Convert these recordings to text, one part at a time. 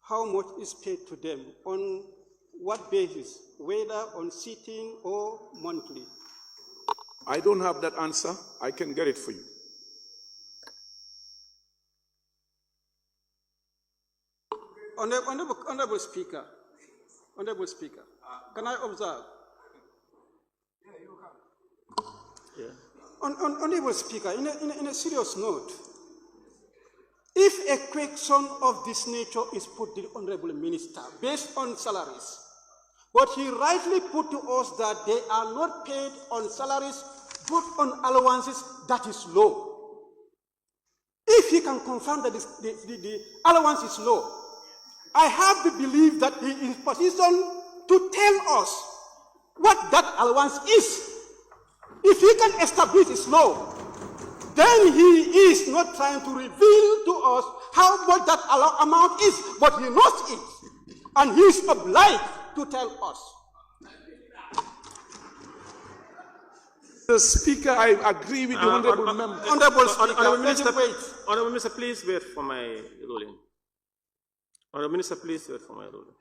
how much is paid to them, on what basis, whether on sitting or monthly? I don't have that answer. I can get it for you. Honorable Speaker, can I observe? Yeah, you can. Yeah. Honorable Speaker, in a serious note, if a question of this nature is put to the Honorable Minister based on salaries, but he rightly put to us that they are not paid on salaries but on allowances, that is low. If he can confirm that the allowance is low, I have the belief that he is in position to tell us what that allowance is. If he can establish it's low, then he is not trying to reveal to us how much that amount is, but he knows it, and he is obliged to tell us. The Speaker, I agree with the Honorable Member. Honorable Speaker, Honorable Minister, please wait for my ruling. Honorable Minister, please wait for my ruling.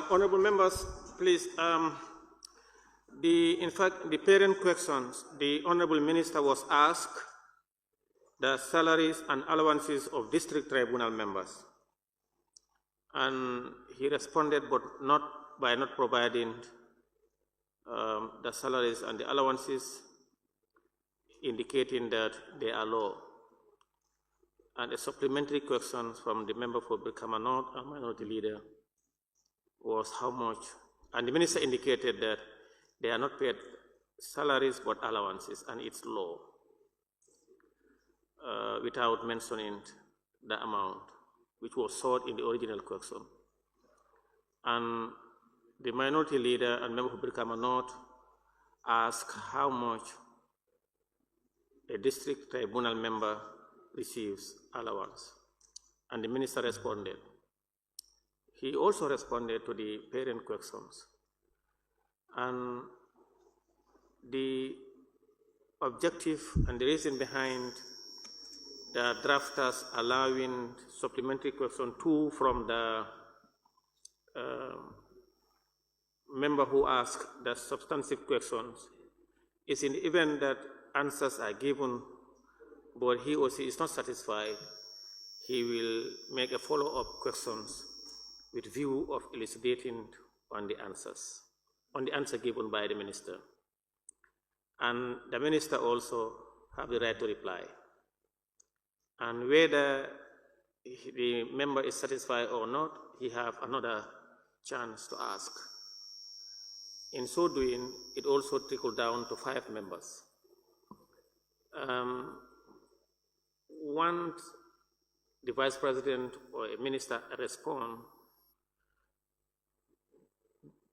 Honorable members, please. In fact, the parent questions, the Honorable Minister was asked the salaries and allowances of district tribunal members. And he responded, but not by not providing the salaries and the allowances, indicating that they are low. And a supplementary question from the member for Brikama North, a minority leader, was how much, and the minister indicated that they are not paid salaries but allowances, and it's low, without mentioning the amount, which was sought in the original question. And the minority leader and member for Brikama North asked how much a district tribunal member receives allowance, and the minister responded. He also responded to the parent questions. And the objective and the reason behind the drafters allowing supplementary question 2 from the member who asked the substantive questions is in the event that answers are given, but he or she is not satisfied, he will make a follow-up questions with view of elucidating on the answers, on the answer given by the minister. And the minister also have the right to reply. And whether the member is satisfied or not, he have another chance to ask. In so doing, it also trickled down to 5 members. Once the vice president or a minister respond,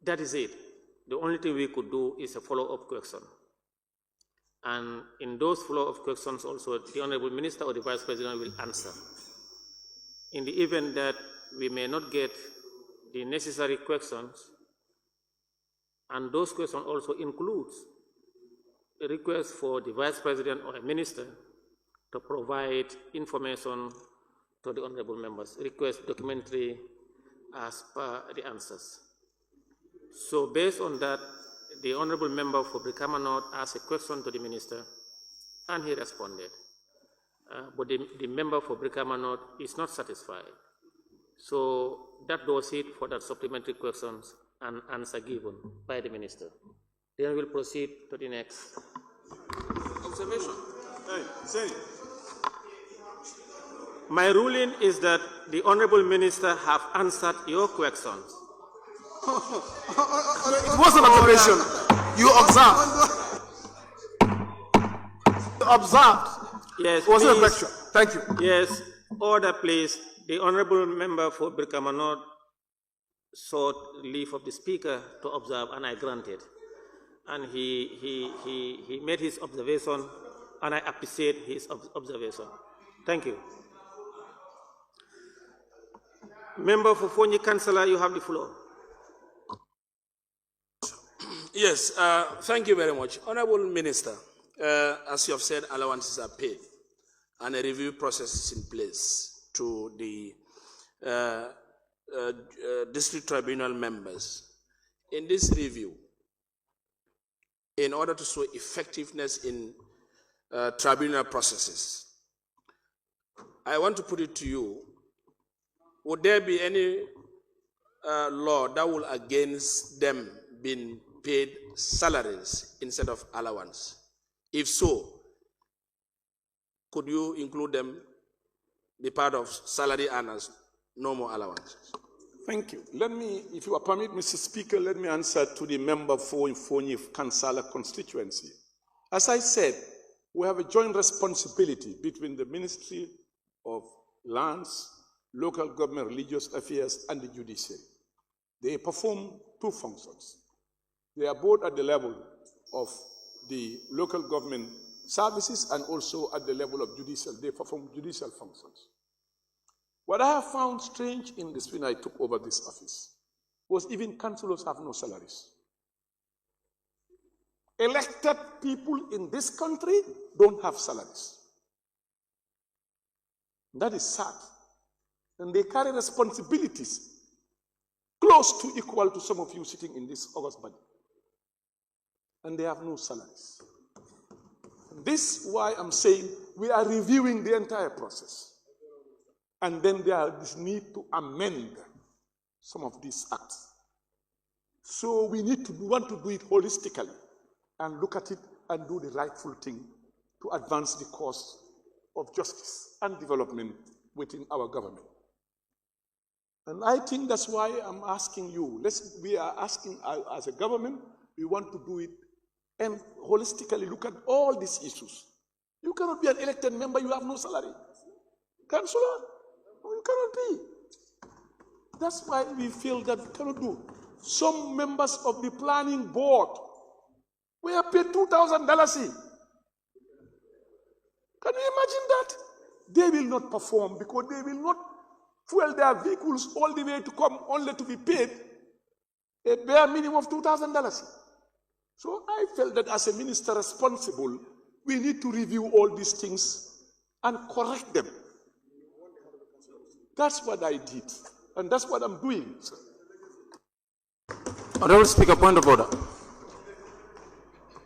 that is it. The only thing we could do is a follow-up question. And in those follow-up questions also, the Honorable Minister or the Vice President will answer. In the event that we may not get the necessary questions, and those questions also include a request for the Vice President or a Minister to provide information to the Honorable Members, request documentary as per the answers. So based on that, the Honorable Member for Brikama North asked a question to the Minister, and he responded. But the member for Brikama North is not satisfied. So that does it for that supplementary questions and answer given by the Minister. Then we'll proceed to the next. Observation. Hey, Seedy. My ruling is that the Honorable Minister have answered your questions. It was an observation. You observed. You observed. Yes, it was please. a question. Thank you. Yes, order please. The Honorable Member for Brikama North sought leave of the Speaker to observe, and I granted. And he made his observation, and I appreciate his observation. Thank you. Member for Fonyi Councillor, you have the floor. Yes, thank you very much. Honorable Minister, as you have said, allowances are paid and a review process is in place to the district tribunal members. In this review, in order to show effectiveness in tribunal processes, I want to put it to you, would there be any law that will against them being paid salaries instead of allowance? If so, could you include them, the part of salary earners, no more allowances? Thank you. Let me, if you permit, Mr. Speaker, let me answer to the member for Fonyi Councillor constituency. As I said, we have a joint responsibility between the Ministry of Lands, Local Government, Religious Affairs, and the judiciary. They perform two functions. They are both at the level of the local government services and also at the level of judicial. They perform judicial functions. What I have found strange in this when I took over this office was even councillors have no salaries. Elected people in this country don't have salaries. That is sad. And they carry responsibilities close to equal to some of you sitting in this August body. And they have no salaries. And this is why I'm saying we are reviewing the entire process. And then there is need to amend some of these acts. So we want to do it holistically and look at it and do the rightful thing to advance the cause of justice and development within our government. And I think that's why I'm asking you, we are asking as a government, we want to do it and holistically look at all these issues. You cannot be an elected member, you have no salary. Councillor, you cannot be. That's why we feel that we cannot do. Some members of the planning board were paid $2,000. Can you imagine that? They will not perform because they will not fuel their vehicles all the way to come only to be paid a bare minimum of $2,000. So I felt that as a minister responsible, we need to review all these things and correct them. That's what I did, and that's what I'm doing, sir. Honorable Speaker, point of order.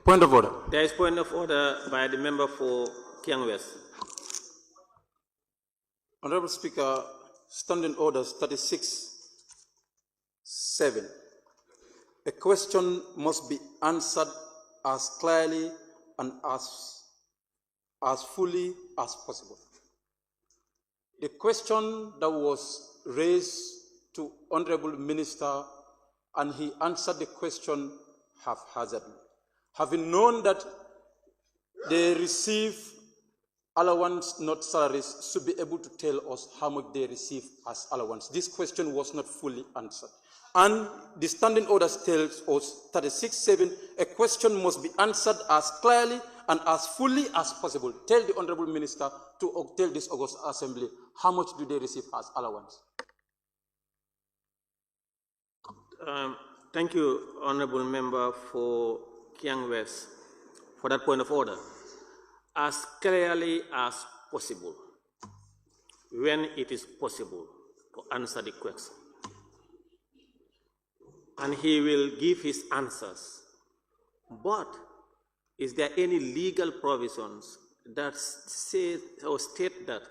Point of order. There is point of order by the member for Kiang West. Honorable Speaker, Standing Orders 36(7). A question must be answered as clearly and as fully as possible. The question that was raised to Honorable Minister, and he answered the question haphazardly. Having known that they receive allowance, not salaries, should be able to tell us how much they receive as allowance. This question was not fully answered. And the standing orders tells us 36(7), a question must be answered as clearly and as fully as possible. Tell the Honorable Minister to tell this August Assembly how much do they receive as allowance. Thank you, Honorable Member for Kiang West, for that point of order. As clearly as possible, when it is possible to answer the question. And he will give his answers. But is there any legal provisions that say or state that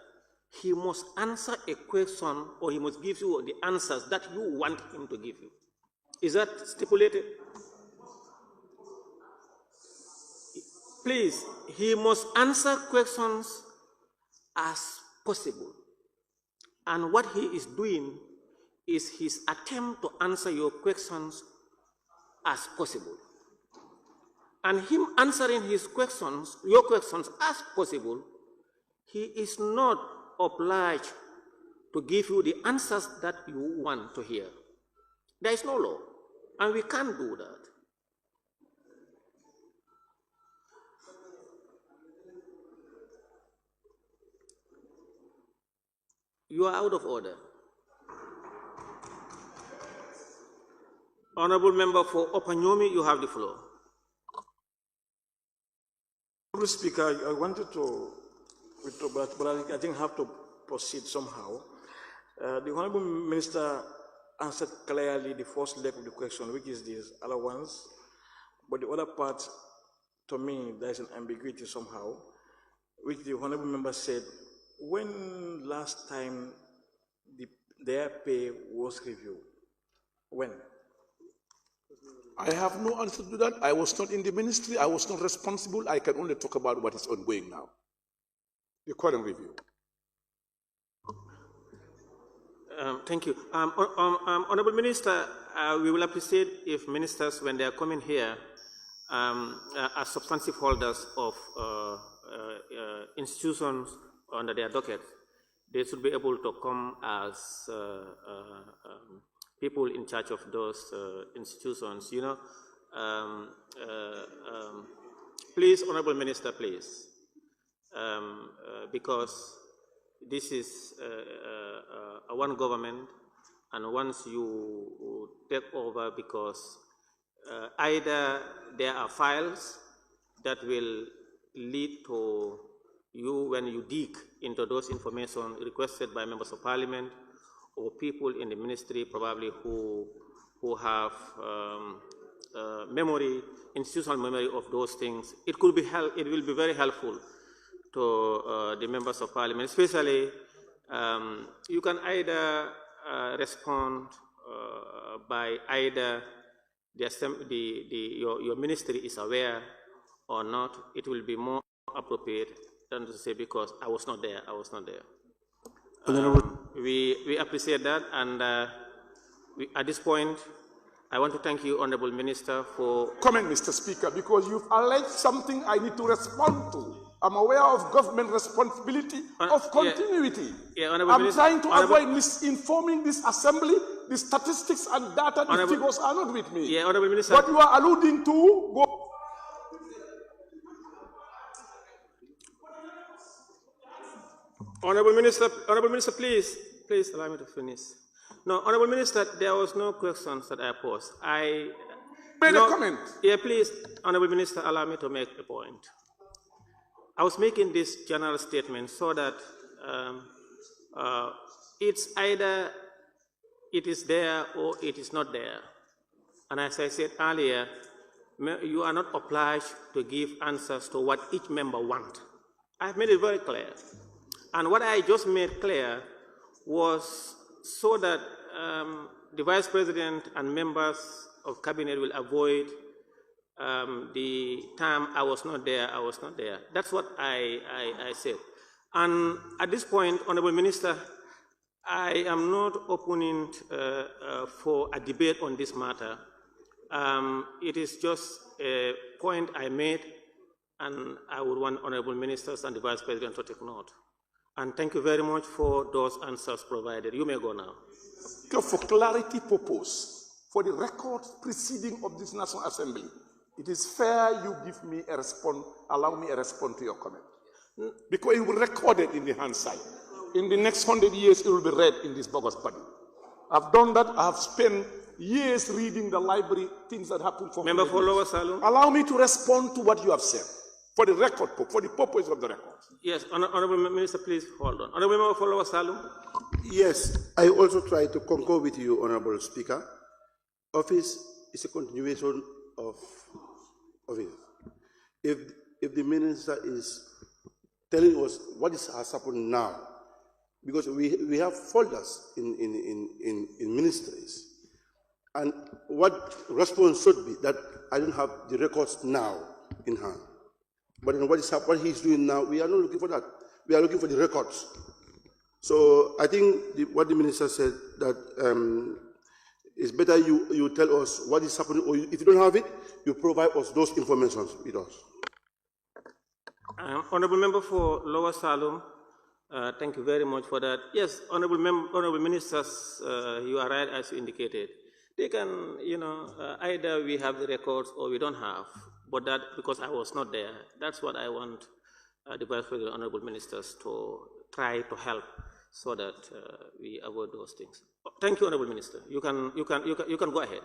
he must answer a question or he must give you the answers that you want him to give you? Is that stipulated? Please, he must answer questions as possible. And what he is doing is his attempt to answer your questions as possible. And him answering his questions, your questions as possible, he is not obliged to give you the answers that you want to hear. There is no law, and we can't do that. You are out of order. Honorable Member for Opanyomi, you have the floor. Honorable Speaker, I wanted to withdraw, but I think I have to proceed somehow. The Honorable Minister answered clearly the first leg of the question, which is this allowance, but the other part, to me, there's an ambiguity somehow, which the Honorable Member said, when last time their pay was reviewed? When? I have no answer to that. I was not in the ministry. I was not responsible. I can only talk about what is ongoing now. The current review. Thank you. Honorable Minister, we will appreciate if ministers, when they are coming here, are substantive holders of institutions under their docket, they should be able to come as people in charge of those institutions. You know, please, Honorable Minister, please, because this is a one government, and once you take over, because either there are files that will lead to you, when you dig into those information requested by members of parliament or people in the ministry probably who have memory, institutional memory of those things. It will be very helpful to the members of parliament, especially you can either respond by either your ministry is aware or not. It will be more appropriate than to say, because I was not there, I was not there. We appreciate that, and at this point, I want to thank you, Honorable Minister, for... Comment, Mr. Speaker, because you've alleged something I need to respond to. I'm aware of government responsibility of continuity. I'm trying to avoid misinforming this assembly. The statistics and data, the figures are not with me. Honorable Minister. What you are alluding to... Honorable Minister, please allow me to finish. No, Honorable Minister, there was no questions that I posed. I made a comment. Yeah, please, Honorable Minister, allow me to make a point. I was making this general statement so that it's either it is there or it is not there. And as I said earlier, you are not obliged to give answers to what each member wants. I've made it very clear. And what I just made clear was so that the Vice President and members of Cabinet will avoid the term, I was not there, I was not there. That's what I said. And at this point, Honorable Minister, I am not opening for a debate on this matter. It is just a point I made, and I would want Honorable Ministers and the Vice President to take note. And thank you very much for those answers provided. You may go now. For clarity purpose, for the record preceding of this National Assembly, it is fair you give me a response, allow me a response to your comment. Because it will be recorded in the Hanside. In the next 100 years, it will be read in this bogus body. I've done that. I have spent years reading the library, things that happen for Member for Lower Salon. Allow me to respond to what you have said, for the record, for the purpose of the record. Yes, Honorable Minister, please hold on. Honorable Member for Lower Salon. Yes, I also try to concur with you, Honorable Speaker. Office is a continuation of office. If the minister is telling us what has happened now, because we have folders in ministries, and what response should be that I don't have the records now in hand. But in what he's doing now, we are not looking for that. We are looking for the records. So I think what the minister said, that it's better you tell us what is happening, or if you don't have it, you provide us those information with us. Honorable Member for Lower Salem, thank you very much for that. Yes, Honorable Ministers, you are right as you indicated. They can, either we have the records or we don't have. But that, because I was not there, that's what I want the Vice President, Honorable Ministers to try to help so that we avoid those things. Thank you, Honorable Minister. You can go ahead.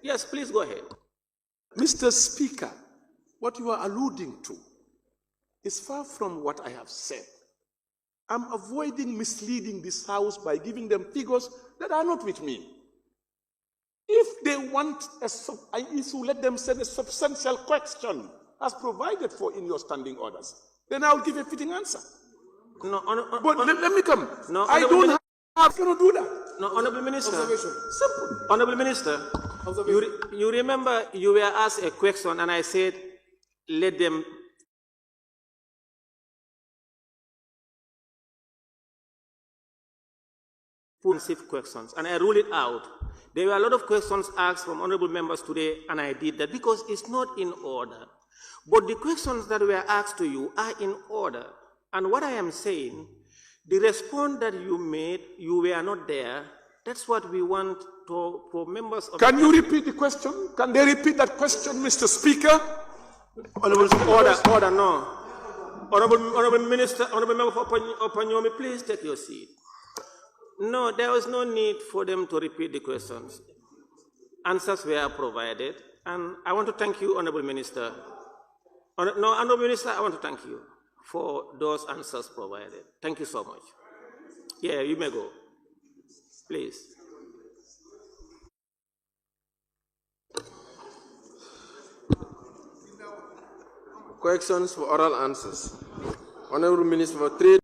Yes, please go ahead. Mr. Speaker, what you are alluding to is far from what I have said. I'm avoiding misleading this House by giving them figures that are not with me. If they want an issue, let them send a substantial question as provided for in your standing orders. Then I'll give a fitting answer. No, but let me come. No, I don't have, I cannot do that. No, Honorable Minister. Observation. Simple. Honorable Minister, you remember you were asked a question and I said, let them put questions, and I ruled it out. There were a lot of questions asked from honorable members today, and I did that because it's not in order. But the questions that were asked to you are in order. And what I am saying, the response that you made, you were not there. That's what we want for members of Can you repeat the question? Can they repeat that question, Mr. Speaker? Order, no. Honorable Minister, Honorable Member for Opanyomi, please take your seat. No, there was no need for them to repeat the questions. Answers were provided, and I want to thank you, Honorable Minister. Honorable Minister, I want to thank you for those answers provided. Thank you so much. Yeah, you may go. Please. Questions for oral answers. Honorable Minister for Trade.